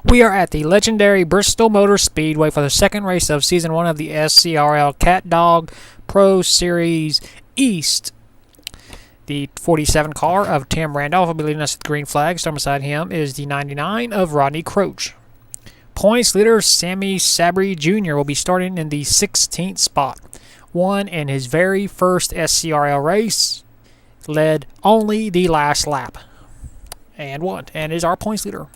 We are at the legendary Bristol Motor Speedway for the second race of Season 1 of the SCRL CatDog Pro Series East. The 47 car of Tim Randolph will be leading us to the green flag. Starting beside him is the 99 of Rodney Croach. Points leader Sammy Sabri Jr. will be starting in the 16th spot. Won in his very first SCRL race. Led only the last lap. And won. And is our points leader.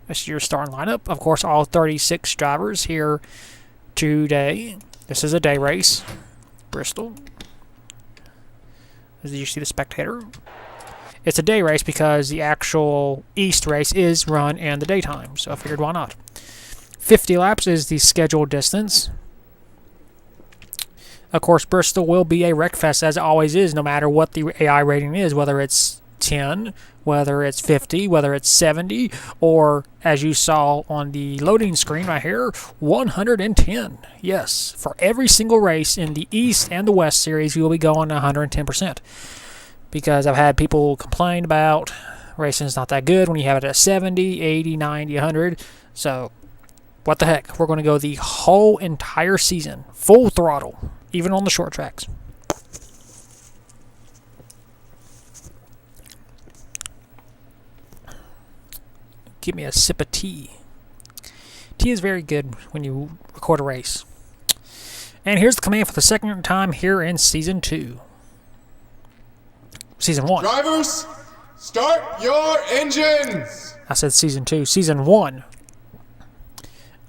This is your starting lineup. Of course, all 36 drivers here today. This is a day race. Bristol. As you see the spectator. It's a day race because the actual East race is run in the daytime. So I figured why not. 50 laps is the scheduled distance. Of course, Bristol will be a wreckfest as it always is, no matter what the AI rating is, whether it's 10, whether it's 50, whether it's 70, or as you saw on the loading screen right here, 110. Yes, for every single race in the East and the West series, we will be going 110%. Because I've had people complain about racing is not that good when you have it at 70, 80, 90, 100. So, what the heck? We're going to go the whole entire season, full throttle, even on the short tracks. Give me a sip of tea. Tea is very good when you record a race. And here's the command for the second time here in Season 2. Season 1. Drivers, start your engines! I said Season 2. Season 1.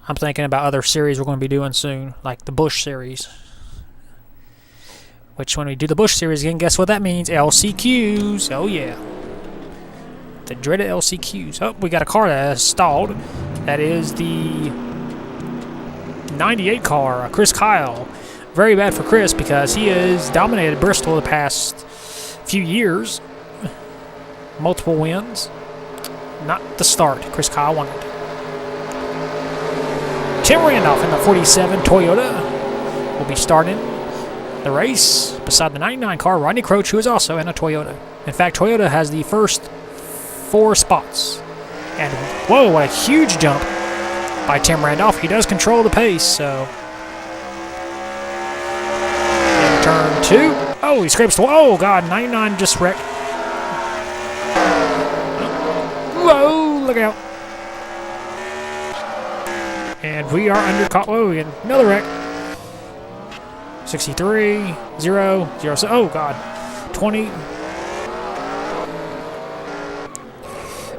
I'm thinking about other series we're going to be doing soon, like the Bush series. Which, when we do the Bush series again, guess what that means? LCQs. Oh, yeah. The dreaded LCQs. Oh, we got a car that has stalled. That is the 98 car, Chris Kyle. Very bad for Chris because he has dominated Bristol the past few years. Multiple wins. Not the start Chris Kyle wanted. Tim Randolph in the 47 Toyota will be starting the race beside the 99 car, Rodney Croach, who is also in a Toyota. In fact, Toyota has the first 4 spots. And whoa, what a huge jump by Tim Randolph. He does control the pace, so. In turn 2. Oh, he scrapes the wall. Oh, God, 99 just wrecked. Whoa, look out. And we are under caught. Whoa, and another wreck. 63, 0, 0. Oh, God. 20.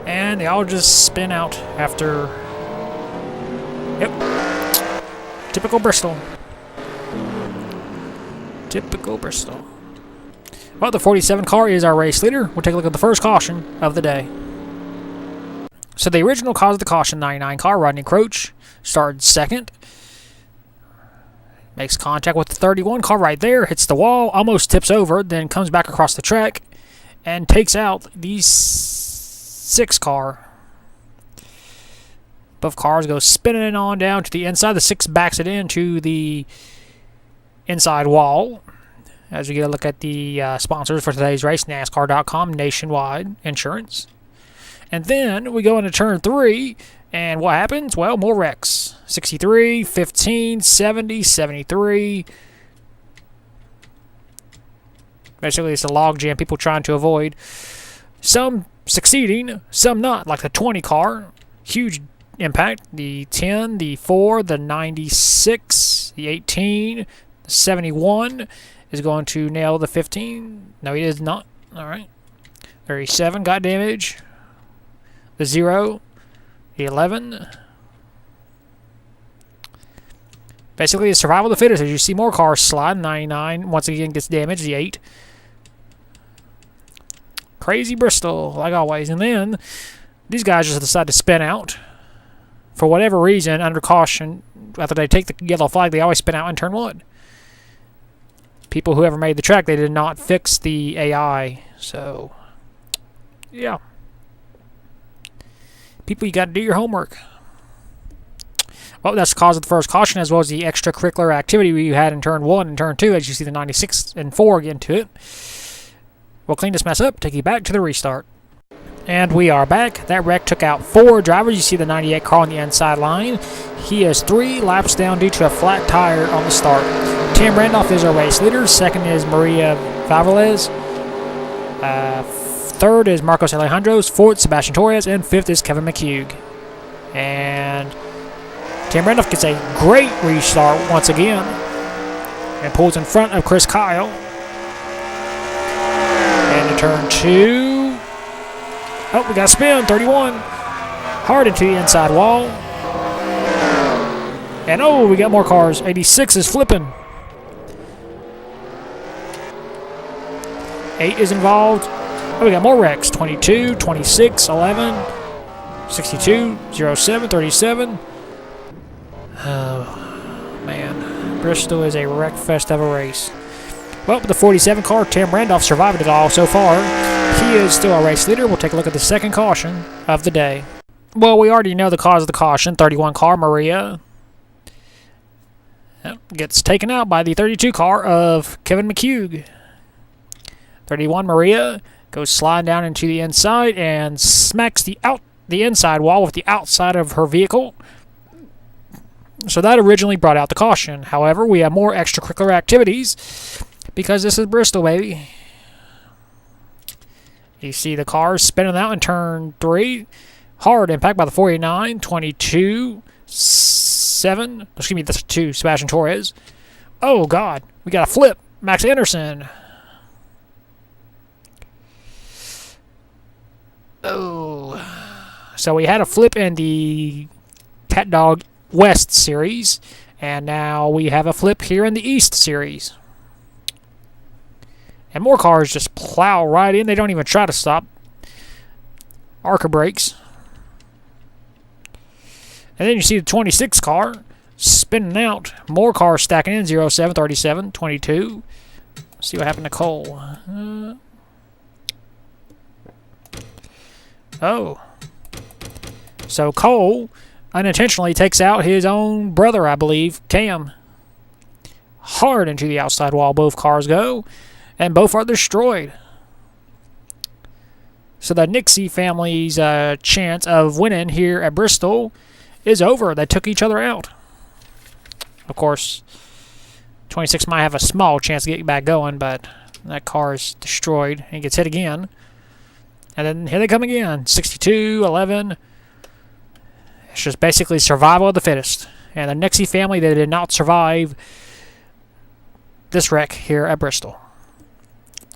And they all just spin out after. Yep. Typical Bristol. Typical Bristol. Well, the 47 car is our race leader. We'll take a look at the first caution of the day. So the original cause of the caution, 99 car, Rodney Croach, started second. Makes contact with the 31 car right there, hits the wall, almost tips over, then comes back across the track and takes out the 6 car. Both cars go spinning on down to the inside. The 6 backs it into the inside wall. As we get a look at the sponsors for today's race, NASCAR.com, Nationwide Insurance. And then we go into turn 3, and what happens? Well, more wrecks. 63, 15, 70, 73. Basically, it's a log jam people trying to avoid. Some succeeding, some not, like the 20 car. Huge impact. The 10, the 4, the 96, the 18, the 71 is going to nail the 15. No, he is not. All right. 37 got damage. The 0, the 11. Basically, it's survival of the fittest. As you see more cars slide. 99 once again gets damaged. The 8. Crazy Bristol, like always. And then these guys just decide to spin out. For whatever reason, under caution, after they take the yellow flag, they always spin out in turn 1. People who ever made the track, they did not fix the AI. So, yeah. People, you got to do your homework. Well, that's the cause of the first caution, as well as the extracurricular activity we had in turn 1 and turn 2, as you see the 96 and 4 get into it. We'll clean this mess up, take you back to the restart. And we are back. That wreck took out 4 drivers. You see the 98 car on the inside line. He is 3 laps down due to a flat tire on the start. Tim Randolph is our race leader. Second is Maria Vavarez. Third is Marcos Alejandros. Fourth, Sebastian Torres. And fifth is Kevin McHugh. And Tim Randolph gets a great restart once again and pulls in front of Chris Kyle. And in turn 2. Oh, we got a spin, 31. Hard into the inside wall. And oh, we got more cars. 86 is flipping. 8 is involved. Oh, we got more wrecks. 22, 26, 11, 62, 07, 37. Oh, man. Bristol is a wreck fest of a race. Well, with the 47 car, Tim Randolph survived it all so far. He is still our race leader. We'll take a look at the second caution of the day. Well, we already know the cause of the caution. 31 car, Maria, gets taken out by the 32 car of Kevin McHugh. 31 Maria goes sliding down into the inside and smacks the inside wall with the outside of her vehicle. So that originally brought out the caution. However, we have more extracurricular activities because this is Bristol, baby. You see the cars spinning out in turn 3. Hard impact by the 49, 22, 7. Excuse me, that's 2, Sebastian Torres. Oh, God. We got a flip. Max Anderson. Oh. So we had a flip in the CatDog West series, and now we have a flip here in the East series. And more cars just plow right in. They don't even try to stop. Arca brakes. And then you see the 26 car spinning out. More cars stacking in. 07, 37, 22. Let's see what happened to Cole. Oh. So Cole unintentionally takes out his own brother, I believe, Cam. Hard into the outside wall both cars go. And both are destroyed. So the Nixie family's chance of winning here at Bristol is over. They took each other out. Of course, 26 might have a small chance to get back going, but that car is destroyed and gets hit again. And then here they come again. 62, 11. It's just basically survival of the fittest. And the Nixie family, they did not survive this wreck here at Bristol.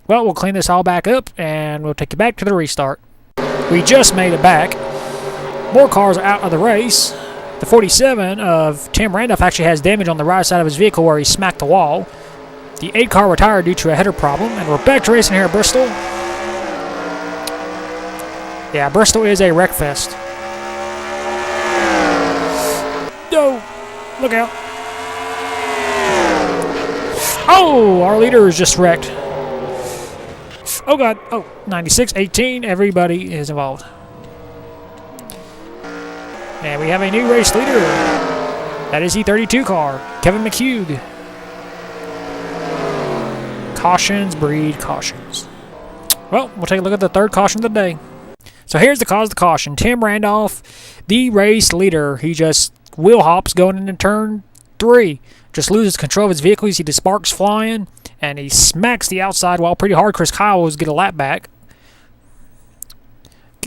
Well, we'll clean this all back up, and we'll take you back to the restart. We just made it back. More cars are out of the race. The 47 of Tim Randolph actually has damage on the right side of his vehicle where he smacked the wall. The 8 car retired due to a header problem, and we're back to racing here at Bristol. Yeah, Bristol is a wreck fest. No! Look out. Oh, our leader is just wrecked. Oh, God. Oh, 96, 18. Everybody is involved. And we have a new race leader. That is the 32 car, Kevin McHugh. Cautions breed cautions. Well, we'll take a look at the third caution of the day. So here's the cause of the caution. Tim Randolph, the race leader, he just wheel hops going into turn 3. Just loses control of his vehicle. You see the sparks flying, and he smacks the outside wall pretty hard. Chris Kyle was get a lap back.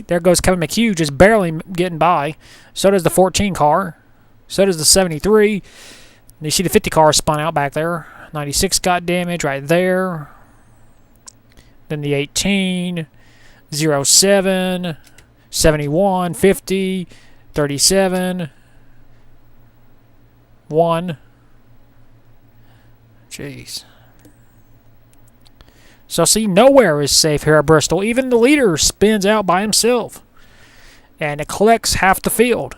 There goes Kevin McHugh just barely getting by. So does the 14 car. So does the 73. And you see the 50 car spun out back there. 96 got damage right there. Then the 18, 07, 71, 50, 37, 1. Jeez. So see, nowhere is safe here at Bristol. Even the leader spins out by himself. And it collects half the field.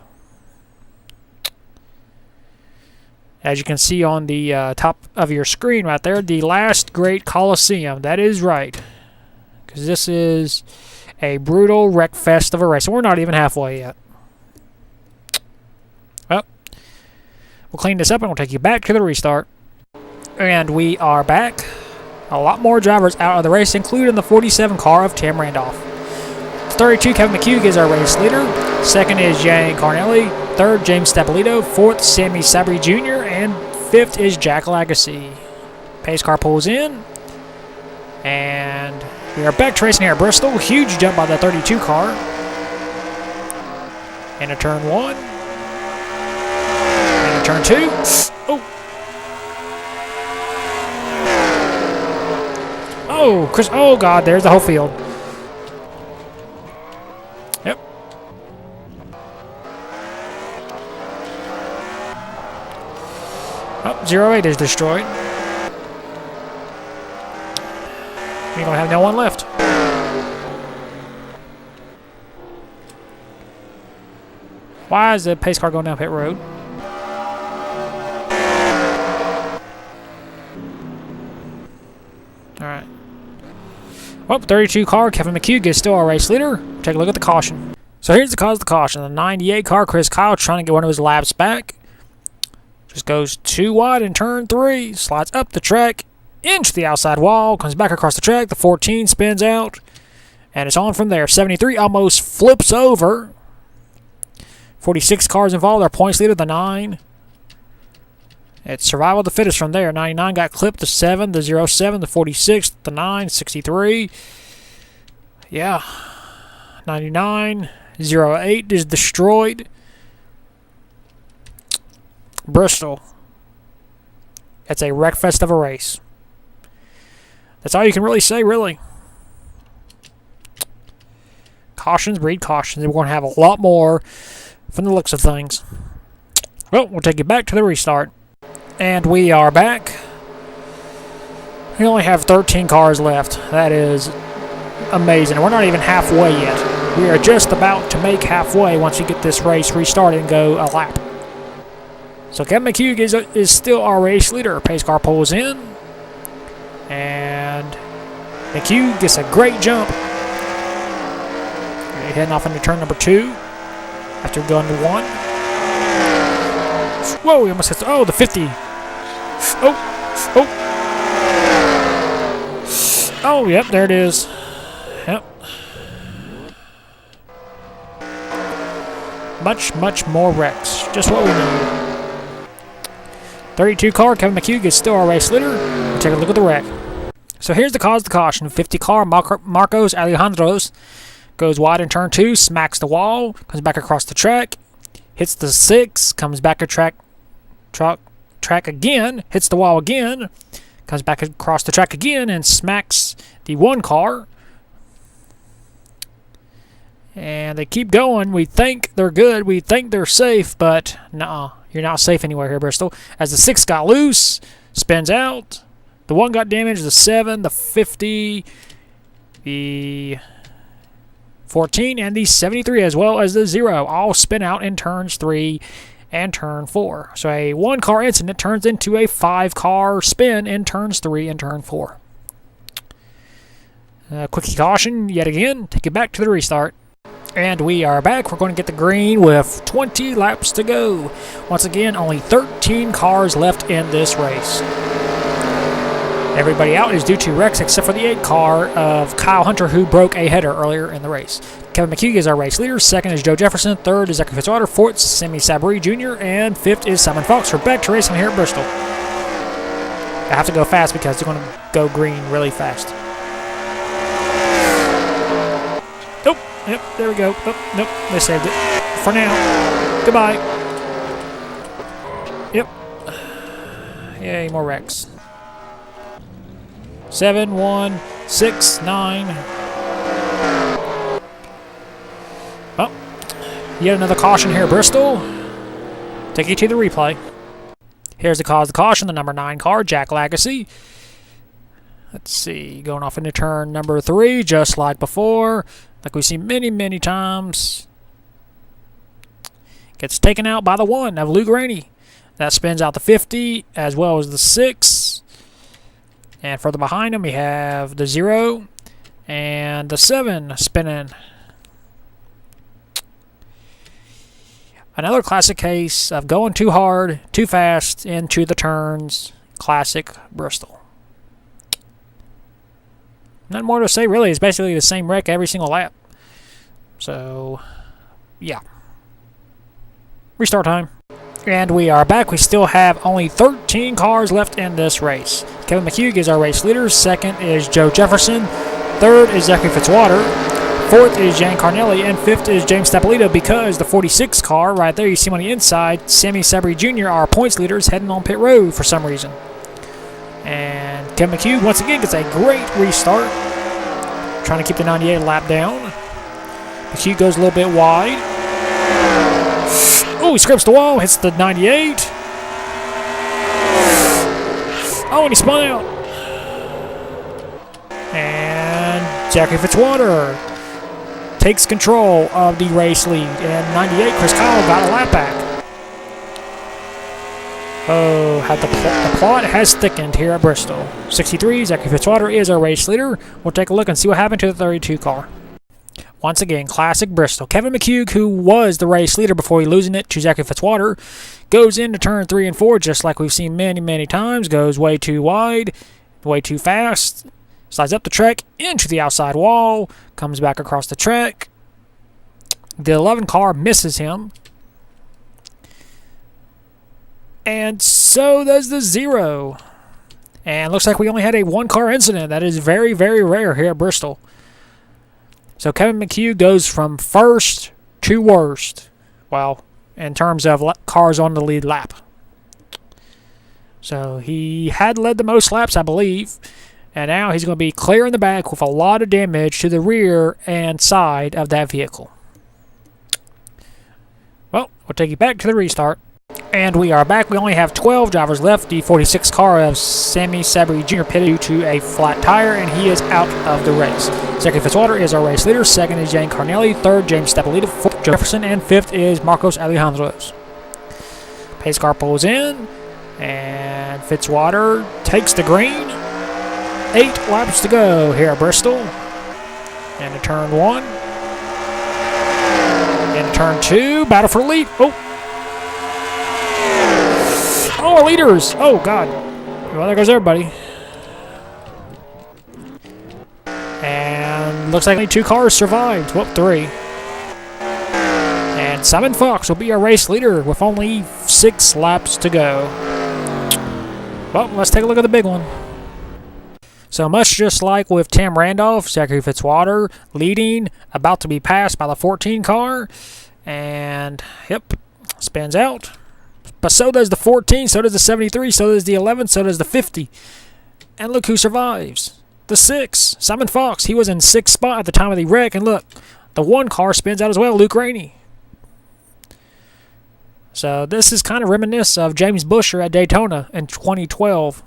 As you can see on the top of your screen right there, the last great Coliseum. That is right. Because this is a brutal wreck fest of a race. And we're not even halfway yet. Well, we'll clean this up and we'll take you back to the restart. And we are back. A lot more drivers out of the race, including the 47 car of Tim Randolph. 32, Kevin McHugh is our race leader. Second is Jane Carnelli. Third, James Stapolito. Fourth, Sammy Sabri Jr. And fifth is Jack Lagacy. Pace car pulls in. And we are back to racing here at Bristol. Huge jump by the 32 car. Into turn 1. Into turn 2. Oh. Oh, Chris. Oh, God. There's the whole field. Yep. Oh, 08 is destroyed. We're going to have no one left. Why is the pace car going down pit road? Alright. Well, 32 car, Kevin McHugh is still our race leader. Take a look at the caution. So here's the cause of the caution. The 98 car, Chris Kyle, trying to get one of his laps back. Just goes too wide in turn 3. Slides up the track, into the outside wall, comes back across the track. The 14 spins out, and it's on from there. 73 almost flips over. 46 cars involved. Our points leader, the 9. It's survival of the fittest from there. 99 got clipped. The 7, the 07, the 46, the 9, 63. Yeah. 99, 08 is destroyed. Bristol. It's a wreckfest of a race. That's all you can really say, really. Cautions breed cautions. We're going to have a lot more from the looks of things. Well, we'll take you back to the restart. And we are back. We only have 13 cars left. That is amazing. We're not even halfway yet. We are just about to make halfway once we get this race restarted and go a lap. So Kevin McHugh is still our race leader. Pace car pulls in. And McHugh gets a great jump. Heading off into turn number 2. After going to 1. Whoa, he almost hit the 50. Oh, yep, there it is. Yep. Much more wrecks. Just what we need. 32 car, Kevin McHugh is still our race leader. We'll take a look at the wreck. So here's the cause of the caution. 50 car, Marcos Alejandros goes wide in turn 2, smacks the wall, comes back across the track, hits the 6, comes back a track again, hits the wall again, comes back across the track again, and smacks the 1 car. And they keep going. We think they're good. We think they're safe, but no, you're not safe anywhere here, Bristol. As the 6 got loose, spins out. The 1 got damaged, the 7, the 50, the 14, and the 73, as well as the 0, all spin out in turns 3 and turn 4. So a 1-car incident turns into a 5-car spin in turns 3 and turn 4. Quickie caution yet again. Take it back to the restart. And we are back. We're going to get the green with 20 laps to go. Once again, only 13 cars left in this race. Everybody out is due to wrecks except for the 8 car of Kyle Hunter, who broke a header earlier in the race. Kevin McHugh is our race leader. Second is Joe Jefferson. Third is Zachary Fitzwater. Fourth, Sammy Sabri Jr. And fifth is Simon Fox. We're back to racing here at Bristol. I have to go fast because they're going to go green really fast. Oh, yep, there we go. Oh, nope, they saved it. For now. Goodbye. Yep. Yay, more wrecks. 7, 1, 6, 9. Well, yet another caution here at Bristol. Take you to the replay. Here's the cause of the caution, the number 9 car, Jack Lagacy. Let's see, going off into turn number 3, just like before. Like we've seen many times. Gets taken out by the 1 of Lou Graney. That spins out the 50, as well as the 6. And further behind him, we have the 0 and the 7 spinning. Another classic case of going too hard, too fast into the turns. Classic Bristol. Nothing more to say, really. It's basically the same wreck every single lap. So, yeah. Restart time. And we are back. We still have only 13 cars left in this race. Kevin McHugh is our race leader. Second is Joe Jefferson. Third is Zachary Fitzwater. Fourth is Jan Carnelli. And fifth is James Stapolita, because the 46 car right there you see him on the inside, Sammy Sabri Jr., our points leader, is heading on pit road for some reason. And Kevin McHugh, once again, gets a great restart. Trying to keep the 98 lap down. McHugh goes a little bit wide. Oh, he scrapes the wall, hits the 98. Oh, and he spun out. And Zachary Fitzwater takes control of the race lead. And 98, Chris Kyle got a lap back. Oh, the plot has thickened here at Bristol. 63, Zachary Fitzwater is our race leader. We'll take a look and see what happened to the 32 car. Once again, classic Bristol. Kevin McHugh, who was the race leader before he losing it to Zachary Fitzwater, goes into turn 3 and 4, just like we've seen many, many times. Goes way too wide, way too fast. Slides up the track into the outside wall. Comes back across the track. The 11 car misses him. And so does the 0. And looks like we only had a 1-car incident. That is very, very rare here at Bristol. So Kevin McHugh goes from first to worst, well, in terms of cars on the lead lap. So he had led the most laps, I believe, and now he's going to be clear in the back with a lot of damage to the rear and side of that vehicle. Well, we'll take you back to the restart. And we are back. We only have 12 drivers left. The 46 car of Sammy Sabri Jr. pitted due to a flat tire, and he is out of the race. Zachary Fitzwater is our race leader. Second is Jan Carnelli. Third, James Stapolita. Fourth, Jefferson. And fifth is Marcos Alejandros. Pace car pulls in, and Fitzwater takes the green. 8 laps to go here at Bristol. And to turn 1. And turn 2. Battle for lead. Oh, our leaders! Oh, God. Well, there goes everybody. And looks like only 2 cars survived. Whoop, 3. And Simon Fox will be our race leader with only 6 laps to go. Well, let's take a look at the big one. So much just like with Tim Randolph, Zachary Fitzwater leading, about to be passed by the 14 car. And, yep, spins out. But so does the 14, so does the 73, so does the 11, so does the 50. And look who survives. The 6, Simon Fox. He was in 6th spot at the time of the wreck. And look, the 1 car spins out as well, Luke Rainey. So this is kind of reminiscent of James Buescher at Daytona in 2012,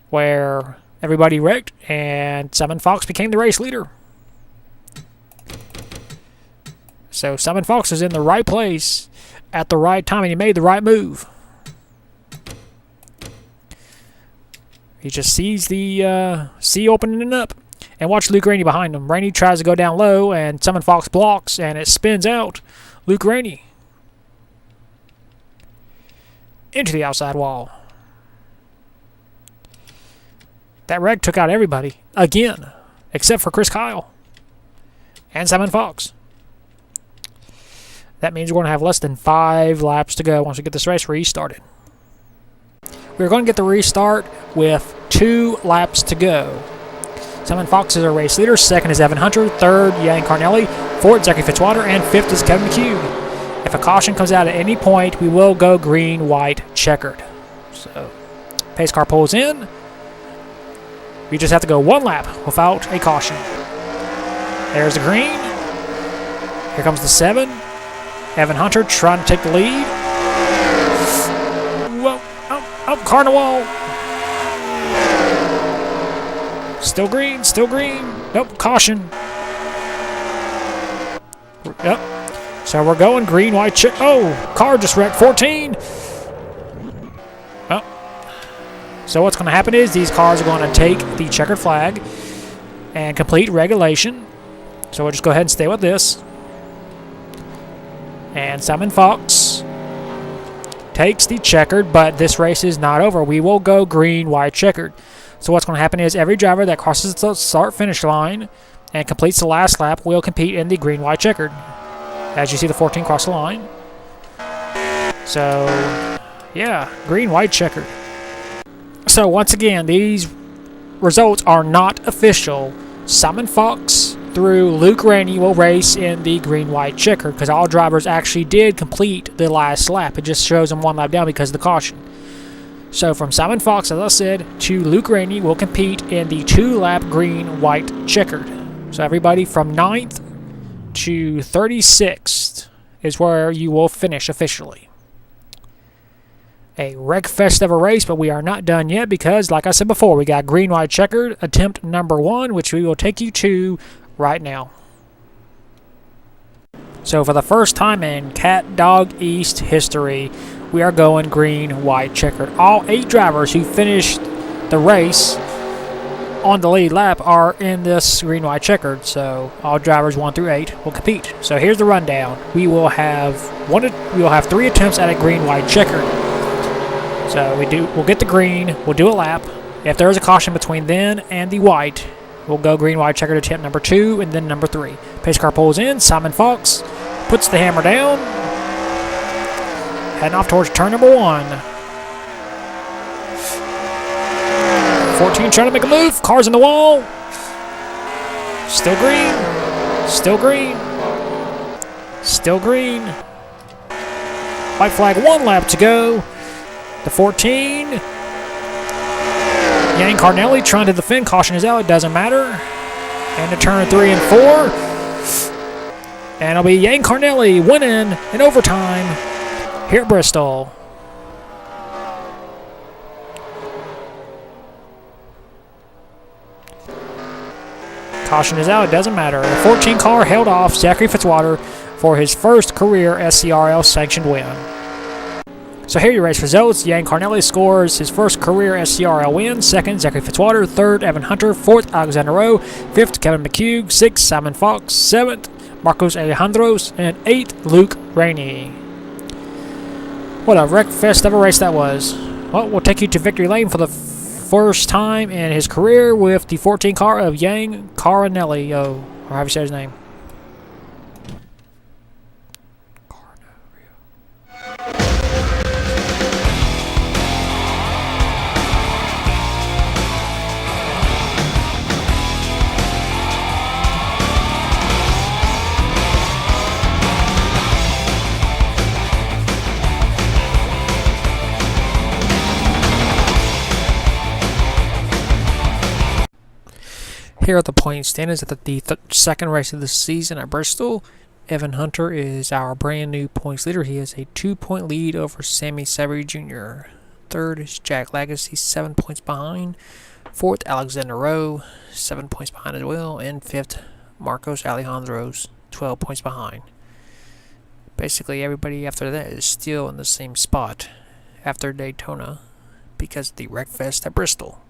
where everybody wrecked and Simon Fox became the race leader. So Simon Fox was in the right place at the right time, and he made the right move. He just sees the sea opening up. And watch Luke Rainey behind him. Rainey tries to go down low, and Simon Fox blocks, and it spins out Luke Rainey into the outside wall. That wreck took out everybody, again, except for Chris Kyle and Simon Fox. That means we're going to have less than 5 laps to go once we get this race restarted. We're going to get the restart with 2 laps to go. Simon Fox is our race leader. Second is Evan Hunter. Third, Jan Carnelli. Fourth, Zachary Fitzwater. And fifth is Kevin McHugh. If a caution comes out at any point, we will go green, white, checkered. So, pace car pulls in. We just have to go 1 lap without a caution. There's the green. Here comes the 7. Evan Hunter trying to take the lead. Whoa. Oh, car in the wall. Still green, still green. Nope, caution. Yep. So we're going green, white, check. Oh, car just wrecked 14. Well, so what's going to happen is these cars are going to take the checkered flag and complete regulation. So we'll just go ahead and stay with this. And Simon Fox takes the checkered, but this race is not over. We will go green, white, checkered. So what's going to happen is every driver that crosses the start-finish line and completes the last lap will compete in the green, white, checkered. As you see the 14 cross the line. So, yeah, green, white, checkered. So, once again, these results are not official. Simon Fox through Luke Rainey will race in the green, white, checkered because all drivers actually did complete the last lap. It just shows them one lap down because of the caution. So, from Simon Fox, as I said, to Luke Rainey will compete in the 2-lap green, white, checkered. So, everybody from 9th to 36th is where you will finish officially. A wreckfest of a race, but we are not done yet because, like I said before, we got green, white, checkered, attempt number 1, which we will take you to right now. So for the first time in CatDog East history, we are going green, white, checkered. All 8 drivers who finished the race on the lead lap are in this green, white, checkered. So all drivers 1 through 8 will compete. So here's the rundown. We will have 3 attempts at a green, white, checkered. So we'll get the green, we'll do a lap. If there is a caution between then and the white, we'll go green, white, checkered attempt number 2 and then number 3. Pace car pulls in. Simon Fox puts the hammer down. Heading off towards turn number 1. 14 trying to make a move. Car's in the wall. Still green. Still green. Still green. White flag, 1 lap to go. The 14. Yang Carnelli trying to defend. Caution is out. It doesn't matter. And to turn 3 and 4. And it'll be Yang Carnelli winning in overtime here at Bristol. Caution is out. It doesn't matter. The 14 car held off Zachary Fitzwater for his first career SCRL sanctioned win. So here are your race results. Yang Carnelli scores his first career SCRL win. 2nd, Zachary Fitzwater. 3rd, Evan Hunter. 4th, Alexander Rowe. 5th, Kevin McHugh. 6th, Simon Fox. 7th, Marcos Alejandros. And 8th, Luke Rainey. What a wreckfest of a race that was. Well, we'll take you to victory lane for the first time in his career with the 14 car of Yang Carnelli, or however you say his name. Here are the point standings at the second race of the season at Bristol. Evan Hunter is our brand new points leader. He has a 2-point lead over Sammy Savory Jr. 3rd is Jack Lagacy, 7 points behind. 4th, Alexander Rowe, 7 points behind as well. And 5th, Marcos Alejandros, 12 points behind. Basically, everybody after that is still in the same spot after Daytona because of the wreckfest at Bristol.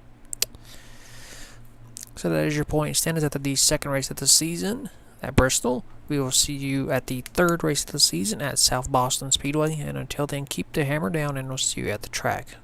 So that is your point standings at the second race of the season at Bristol. We will see you at the 3rd race of the season at South Boston Speedway. And until then, keep the hammer down and we'll see you at the track.